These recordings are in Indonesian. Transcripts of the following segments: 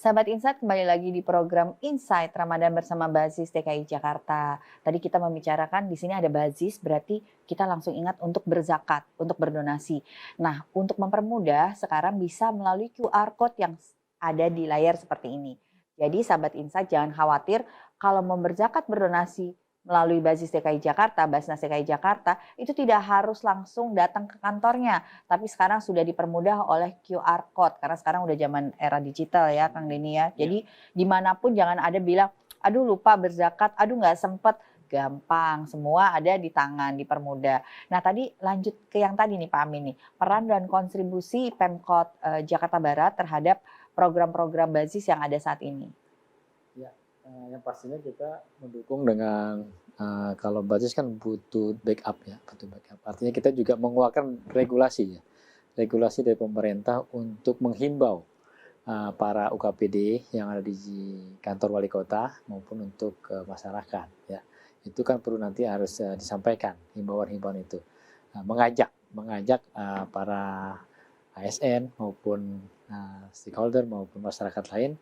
Sahabat Insight, kembali lagi di program Insight Ramadan bersama Bazis DKI Jakarta. Tadi kita membicarakan di sini ada Bazis, berarti kita langsung ingat untuk berzakat, untuk berdonasi. Nah, untuk mempermudah sekarang bisa melalui QR Code yang ada di layar seperti ini. Jadi sahabat Insight jangan khawatir kalau mau berzakat berdonasi melalui Bazis DKI Jakarta, Basnas DKI Jakarta, itu tidak harus langsung datang ke kantornya. Tapi sekarang sudah dipermudah oleh QR Code, karena sekarang udah zaman era digital ya Kang Denny ya. Jadi dimanapun jangan ada bilang, aduh lupa berzakat, aduh nggak sempet. Gampang, semua ada di tangan, dipermudah. Nah tadi lanjut ke yang tadi nih Pak Amin nih, peran dan kontribusi Pemkot Jakarta Barat terhadap program-program Bazis yang ada saat ini. Ya, yang pastinya kita mendukung dengan kalau Bazis kan butuh backup ya, butuh backup. Artinya kita juga mengeluarkan regulasi ya, regulasi dari pemerintah untuk menghimbau para UKPD yang ada di kantor wali kota maupun untuk masyarakat ya. Itu kan perlu nanti harus disampaikan himbauan-himbauan itu, mengajak para ASN maupun stakeholder maupun masyarakat lain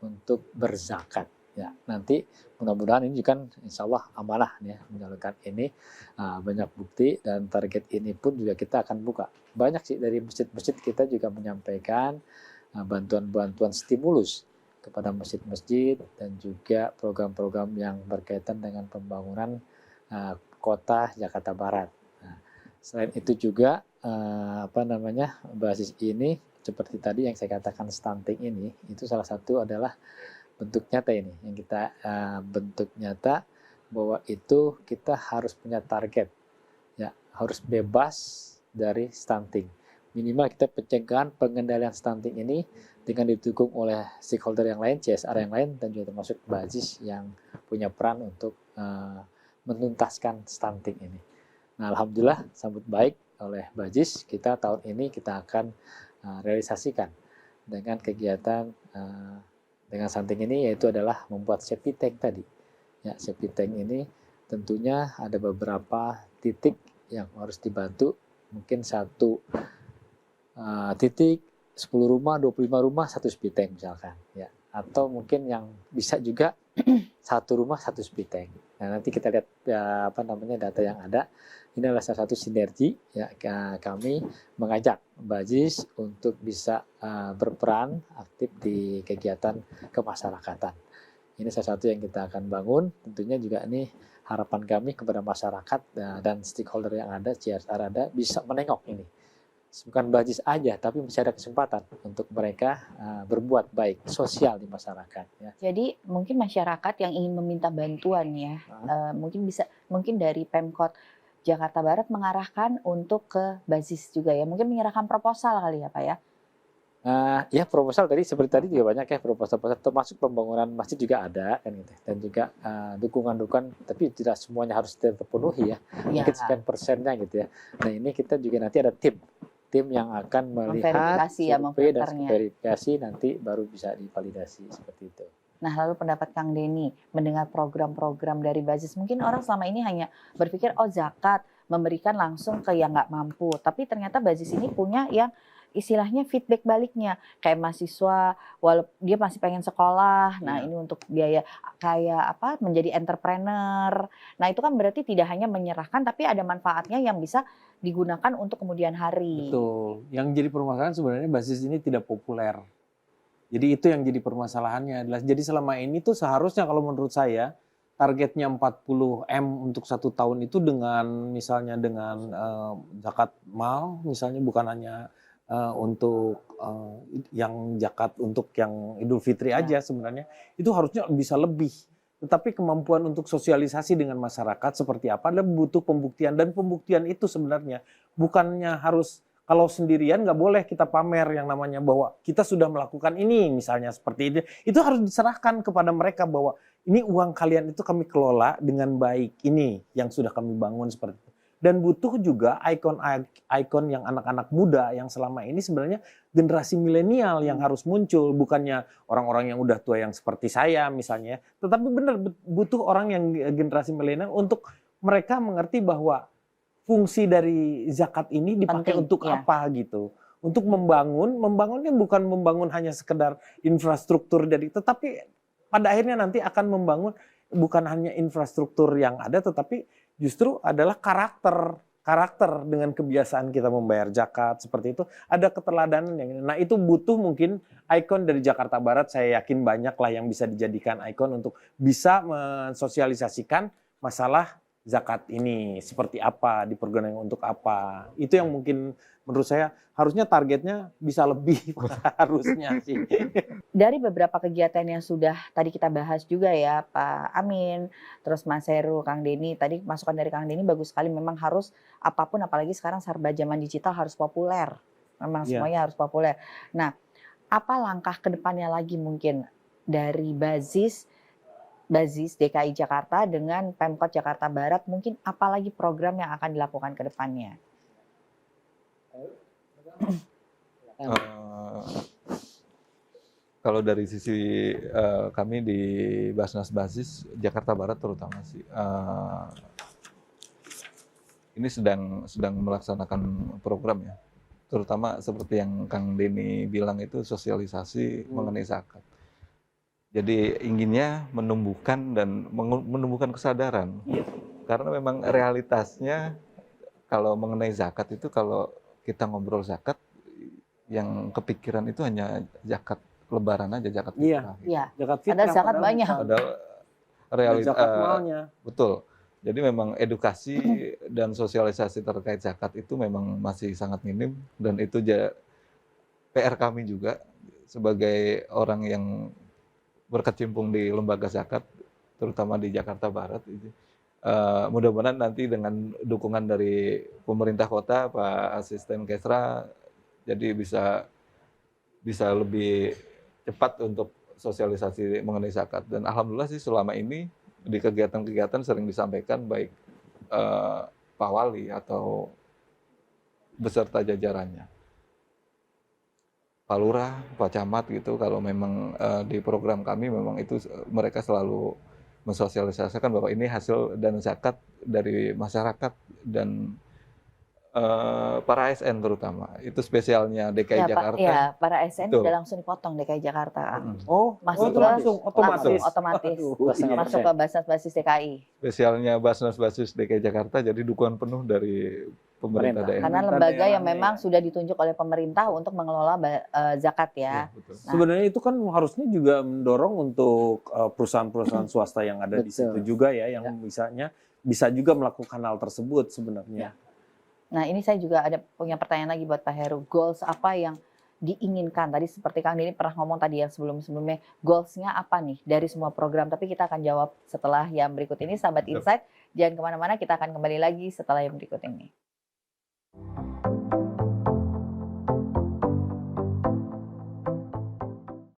untuk berzakat. Ya, nanti mudah-mudahan ini kan insya Allah amanah ya menyalurkan ini, banyak bukti dan target ini pun juga kita akan buka. Banyak sih dari masjid-masjid kita juga menyampaikan bantuan-bantuan stimulus kepada masjid-masjid dan juga program-program yang berkaitan dengan pembangunan kota Jakarta Barat. Nah, selain itu juga basis ini seperti tadi yang saya katakan stunting ini, itu salah satu adalah bentuk nyata ini yang kita bentuk nyata bahwa itu kita harus punya target ya, harus bebas dari stunting. Minimal kita pencegahan pengendalian stunting ini dengan didukung oleh stakeholder yang lain, CSR yang lain, dan juga termasuk Bazis yang punya peran untuk menuntaskan stunting ini. Nah, alhamdulillah sambut baik oleh Bazis, kita tahun ini kita akan realisasikan dengan kegiatan dengan stunting ini, yaitu adalah membuat safety tank tadi. Ya, safety tank ini tentunya ada beberapa titik yang harus dibantu, mungkin satu titik 10 rumah, 25 rumah, satu speed tank misalkan ya. Atau mungkin yang bisa juga satu rumah satu speed tank. Nah, nanti kita lihat data yang ada. Ini adalah salah satu sinergi ya, kami mengajak Bazis untuk bisa berperan aktif di kegiatan kemasyarakatan. Ini salah satu yang kita akan bangun. Tentunya juga ini harapan kami kepada masyarakat dan stakeholder yang ada, CSR ada, bisa menengok ini. Bukan Bazis aja, tapi masih ada kesempatan untuk mereka berbuat baik sosial di masyarakat. Ya. Jadi mungkin masyarakat yang ingin meminta bantuan ya, mungkin dari Pemkot Jakarta Barat mengarahkan untuk ke Bazis juga ya, mungkin menyerahkan proposal kali ya Pak ya? Ya proposal tadi seperti tadi juga banyak ya proposal termasuk pembangunan masjid juga ada kan gitu, dan juga dukungan-dukungan, tapi tidak semuanya harus terpenuhi ya, mungkin sekian persennya gitu ya. Nah ini kita juga nanti ada tim yang akan melihat survei dan verifikasi, nanti baru bisa divalidasi seperti itu. Nah, lalu pendapat Kang Denny mendengar program-program dari Bazis, mungkin orang selama ini hanya berpikir oh zakat memberikan langsung ke yang nggak mampu, tapi ternyata Bazis ini punya yang istilahnya feedback baliknya, kayak mahasiswa walaupun dia masih pengen sekolah, nah ini untuk biaya kayak menjadi entrepreneur. Nah itu kan berarti tidak hanya menyerahkan tapi ada manfaatnya yang bisa digunakan untuk kemudian hari. Betul, yang jadi permasalahan sebenarnya Bazis ini tidak populer. Jadi itu yang jadi permasalahannya adalah, jadi selama ini tuh seharusnya kalau menurut saya targetnya 40 M untuk 1 tahun itu dengan misalnya dengan zakat mal misalnya, bukan hanya untuk yang zakat untuk yang Idul Fitri aja sebenarnya, itu harusnya bisa lebih. Tetapi kemampuan untuk sosialisasi dengan masyarakat seperti apa adalah butuh pembuktian, dan pembuktian itu sebenarnya bukannya harus, kalau sendirian nggak boleh kita pamer yang namanya bahwa kita sudah melakukan ini misalnya seperti ini. Itu harus diserahkan kepada mereka bahwa ini uang kalian itu kami kelola dengan baik, ini yang sudah kami bangun seperti itu. Dan butuh juga ikon-ikon yang anak-anak muda yang selama ini sebenarnya generasi milenial yang harus muncul, bukannya orang-orang yang udah tua yang seperti saya misalnya. Tetapi benar butuh orang yang generasi milenial untuk mereka mengerti bahwa fungsi dari zakat ini dipakai untuk apa gitu. untuk membangunnya bukan membangun hanya sekedar infrastruktur tetapi pada akhirnya nanti akan membangun bukan hanya infrastruktur yang ada, tetapi justru adalah karakter dengan kebiasaan kita membayar zakat seperti itu, ada keteladanan yang. Nah itu butuh mungkin ikon dari Jakarta Barat, saya yakin banyak lah yang bisa dijadikan ikon untuk bisa mensosialisasikan masalah zakat ini seperti apa, dipergunakan untuk apa. Itu yang mungkin menurut saya harusnya targetnya bisa lebih harusnya sih. Dari beberapa kegiatan yang sudah tadi kita bahas juga ya Pak Amin, terus Mas Heru, Kang Denny, tadi masukan dari Kang Denny bagus sekali, memang harus apapun apalagi sekarang serba zaman digital harus populer. Memang Iya. semuanya harus populer. Nah, apa langkah ke depannya lagi mungkin dari Bazis DKI Jakarta dengan Pemkot Jakarta Barat, mungkin apalagi program yang akan dilakukan ke depannya? Kalau dari sisi kami di Basnas Basis Jakarta Barat terutama sih, ini sedang melaksanakan program ya, terutama seperti yang Kang Denny bilang itu sosialisasi mengenai zakat. Jadi inginnya menumbuhkan kesadaran, karena memang realitasnya kalau mengenai zakat itu, kalau kita ngobrol zakat, yang kepikiran itu hanya zakat lebaran aja, zakat fitrah. Iya. Zakat Ada zakat banyak. Padahal realitas zakat malnya. betul. Jadi memang edukasi dan sosialisasi terkait zakat itu memang masih sangat minim, dan itu PR kami juga sebagai orang yang berkecimpung di lembaga zakat, terutama di Jakarta Barat. Mudah-mudahan nanti dengan dukungan dari pemerintah kota, Pak Asisten Kesra, jadi bisa lebih cepat untuk sosialisasi mengenai zakat. Dan alhamdulillah sih selama ini di kegiatan-kegiatan sering disampaikan baik Pak Wali atau beserta jajarannya, Pak Lurah, Pak Camat gitu, kalau memang di program kami memang itu mereka selalu mensosialisasikan bahwa ini hasil dana zakat dari masyarakat dan para ASN terutama. Itu spesialnya DKI Ya, Pak, Jakarta. ya, para ASN Betul. sudah langsung dipotong DKI Jakarta. Itu Masuk ke- langsung otomatis. otomatis Aduh, masuk ke Basis DKI. Spesialnya Basnas Basis DKI Jakarta, jadi dukungan penuh dari pemerintah daerah. Karena Pemerintah lembaga yang daerahnya memang ya. sudah ditunjuk oleh pemerintah untuk mengelola zakat ya. Iya, betul. Nah. Sebenarnya itu kan harusnya juga mendorong untuk perusahaan-perusahaan swasta yang ada di situ juga ya, yang bisa juga melakukan hal tersebut sebenarnya. Nah, ini saya juga punya pertanyaan lagi buat Pak Heru. Goals apa yang diinginkan? Tadi seperti Kang Denny pernah ngomong tadi yang sebelum-sebelumnya, goals-nya apa nih dari semua program? Tapi kita akan jawab setelah yang berikut ini, sahabat Insight. Jangan kemana-mana, kita akan kembali lagi setelah yang berikut ini.